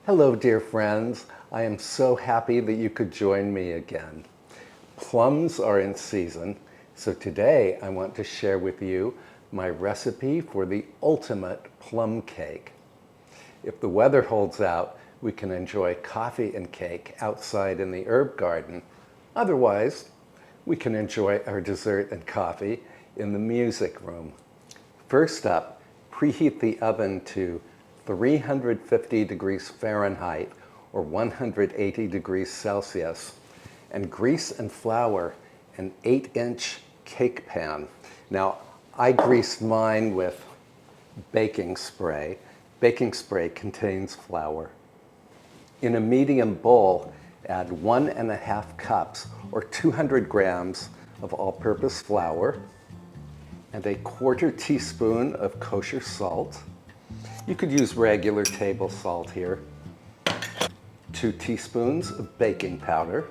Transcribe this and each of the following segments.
Hello, dear friends. I am so happy that you could join me again. Plums are in season, so today I want to share with you my recipe for the ultimate plum cake. If the weather holds out, we can enjoy coffee and cake outside in the herb garden. Otherwise, we can enjoy our dessert and coffee in the music room. First up, preheat the oven to 350 degrees Fahrenheit or 180 degrees Celsius and grease and flour an 8-inch cake pan. Now, I greased mine with baking spray. Baking spray contains flour. In a medium bowl, add 1.5 cups or 200 grams of all-purpose flour and a 1/4 teaspoon of kosher salt. You could use regular table salt here. 2 teaspoons of baking powder.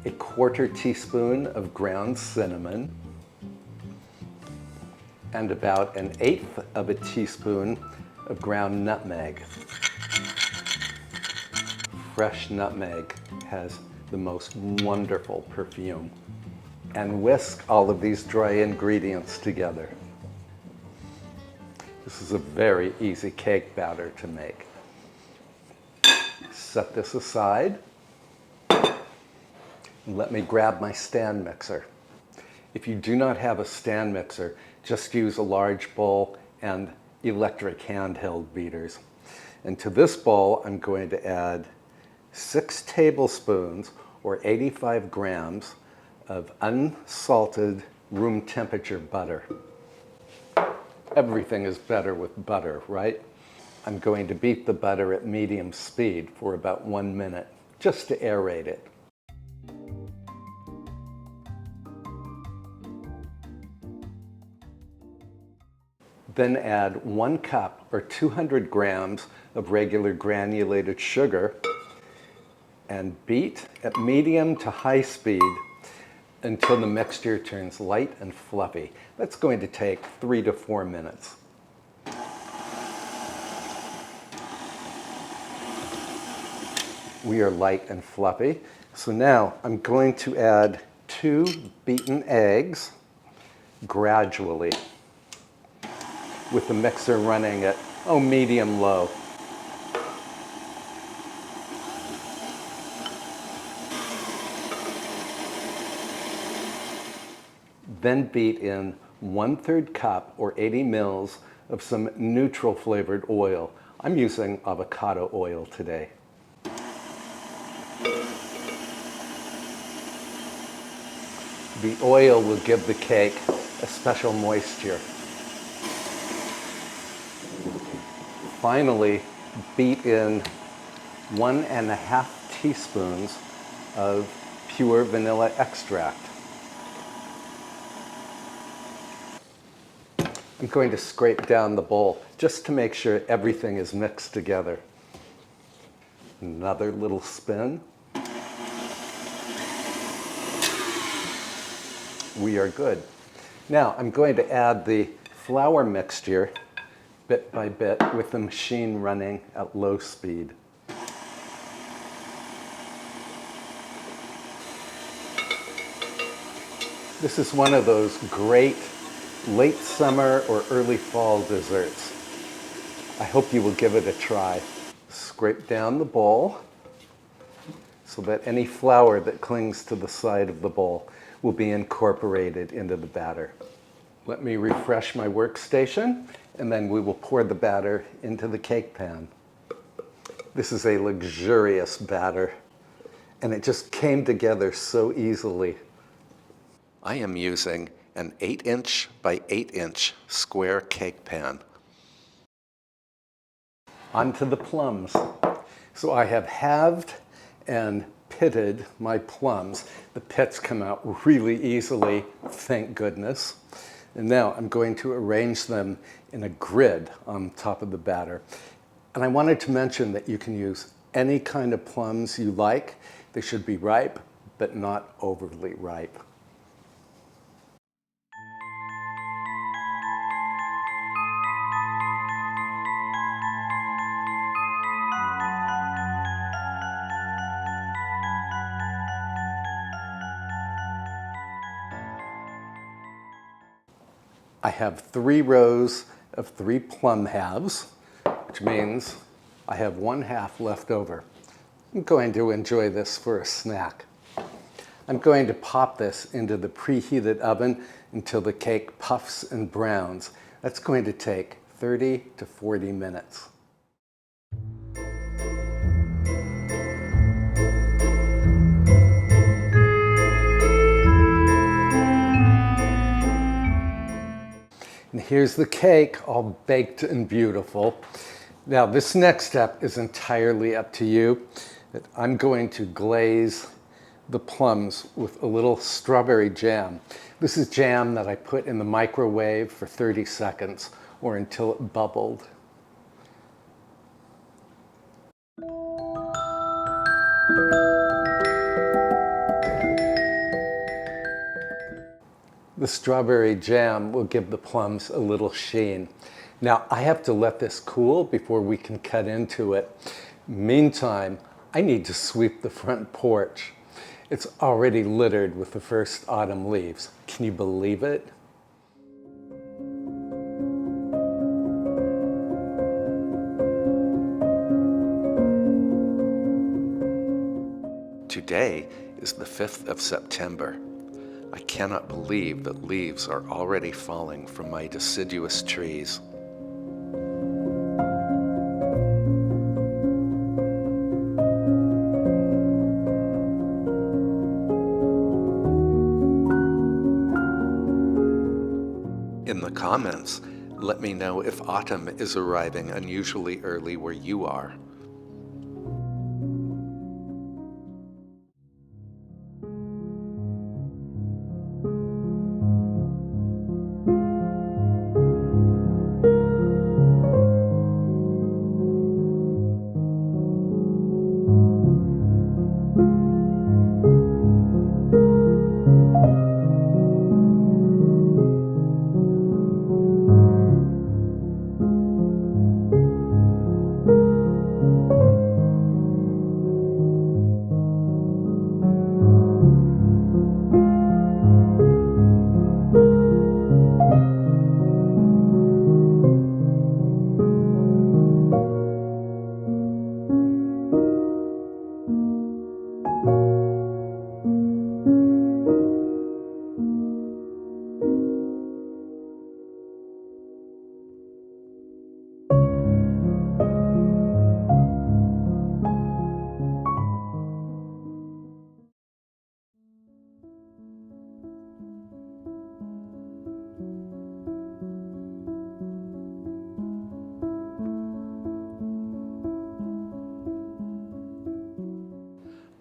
A 1/4 teaspoon of ground cinnamon. And about 1/8 of a teaspoon of ground nutmeg. Fresh nutmeg has the most wonderful perfume. And whisk all of these dry ingredients together. This is a very easy cake batter to make. Set this aside. Let me grab my stand mixer. If you do not have a stand mixer, just use a large bowl and electric handheld beaters. And to this bowl, I'm going to add 6 tablespoons or 85 grams of unsalted room temperature butter. Everything is better with butter, right? I'm going to beat the butter at medium speed for about 1 minute, just to aerate it. Then add 1 cup or 200 grams of regular granulated sugar and beat at medium to high speed until the mixture turns light and fluffy. That's going to take 3 to 4 minutes. We are light and fluffy. So now I'm going to add 2 beaten eggs gradually with the mixer running at, medium-low. Then beat in 1/3 cup or 80 mils of some neutral flavored oil. I'm using avocado oil today. The oil will give the cake a special moisture. Finally, beat in 1.5 teaspoons of pure vanilla extract. I'm going to scrape down the bowl just to make sure everything is mixed together. Another little spin. We are good. Now I'm going to add the flour mixture bit by bit with the machine running at low speed. This is one of those great late summer or early fall desserts. I hope you will give it a try. Scrape down the bowl so that any flour that clings to the side of the bowl will be incorporated into the batter. Let me refresh my workstation and then we will pour the batter into the cake pan. This is a luxurious batter and it just came together so easily. I am using an 8-inch by 8-inch square cake pan. Onto the plums. So I have halved and pitted my plums. The pits come out really easily, thank goodness. And now I'm going to arrange them in a grid on top of the batter. And I wanted to mention that you can use any kind of plums you like. They should be ripe, but not overly ripe. I have 3 rows of 3 plum halves, which means I have 1/2 left over. I'm going to enjoy this for a snack. I'm going to pop this into the preheated oven until the cake puffs and browns. That's going to take 30 to 40 minutes. And here's the cake, all baked and beautiful. Now, this next step is entirely up to you. I'm going to glaze the plums with a little strawberry jam. This is jam that I put in the microwave for 30 seconds or until it bubbled. The strawberry jam will give the plums a little sheen. Now, I have to let this cool before we can cut into it. Meantime, I need to sweep the front porch. It's already littered with the first autumn leaves. Can you believe it? Today is the 5th of September. I cannot believe that leaves are already falling from my deciduous trees. In the comments, let me know if autumn is arriving unusually early where you are.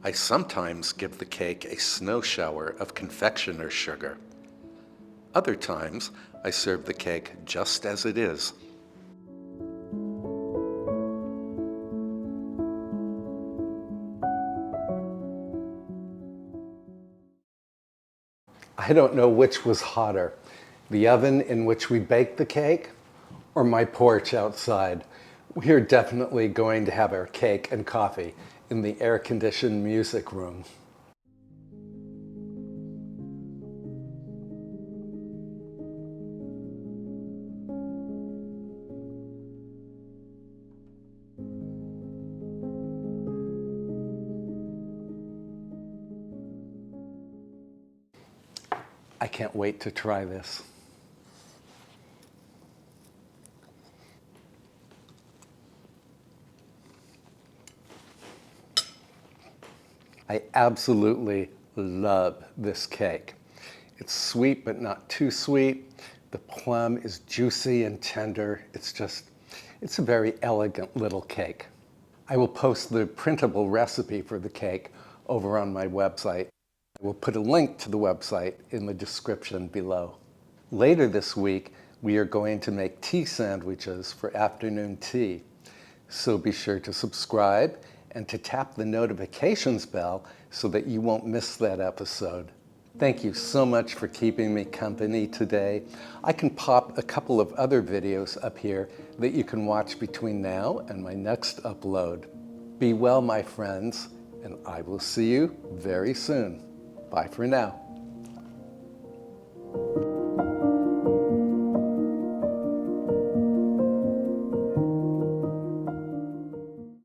I sometimes give the cake a snow shower of confectioner's sugar. Other times, I serve the cake just as it is. I don't know which was hotter, the oven in which we baked the cake or my porch outside. We are definitely going to have our cake and coffee in the air-conditioned music room. I can't wait to try this. I absolutely love this cake. It's sweet, but not too sweet. The plum is juicy and tender. It's a very elegant little cake. I will post the printable recipe for the cake over on my website. I will put a link to the website in the description below. Later this week, we are going to make tea sandwiches for afternoon tea. So be sure to subscribe and to tap the notifications bell so that you won't miss that episode. Thank you so much for keeping me company today. I can pop a couple of other videos up here that you can watch between now and my next upload. Be well, my friends, and I will see you very soon. Bye for now.